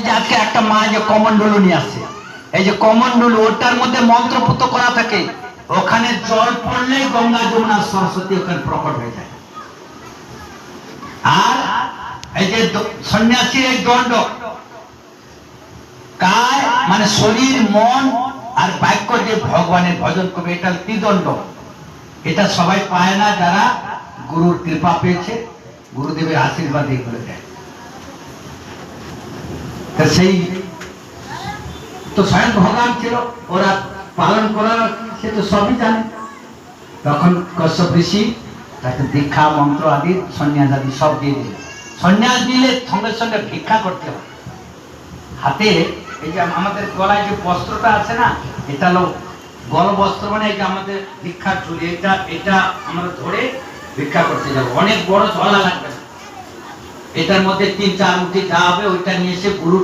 যে আজকে একটা মা যে কমণ্ডলু নিয়ে আসছে, এই যে কমণ্ডলু, ওটার মধ্যে মন্ত্রপুত করা থাকে, ওখানে জল পড়লেই গঙ্গা যমুনা সরস্বতী ওখানে প্রকট হয়ে যায়। আর এই যে সন্ন্যাসীর এই দণ্ড, কায় মানে শরীর, মন আর বাক্য যে ভগবানের ভজন করবে, এটা ত্রিদণ্ড। এটা সবাই পায় না যারা গুরুর কৃপা পেয়েছে, গুরুদেবের আশীর্বাদ এগুলো দেয়। সেই তো স্বয়ং ভগবান ছিল, ওরা পালন করার সে তো সবই জানে। তখন কশ্যপ ঋষি তাকে দীক্ষা মন্ত্র আদি সন্ন্যাস আদি সব দিয়ে দিল। সন্ন্যাস নিলে সঙ্গে সঙ্গে ভিক্ষা করতে হবে। হাতে এই যে আমাদের গলায় যে বস্ত্রটা আছে না, এটা হলো গল বস্ত্র, মানে এই যে আমাদের ভিক্ষার ঝুলি, এটা আমরা ধরে ভিক্ষা করতে যাবো। অনেক বড় ঝোলা লাগবে না, এটার মধ্যে 3-4 মুঠি যা হবে ওইটা নিয়ে এসে গুরু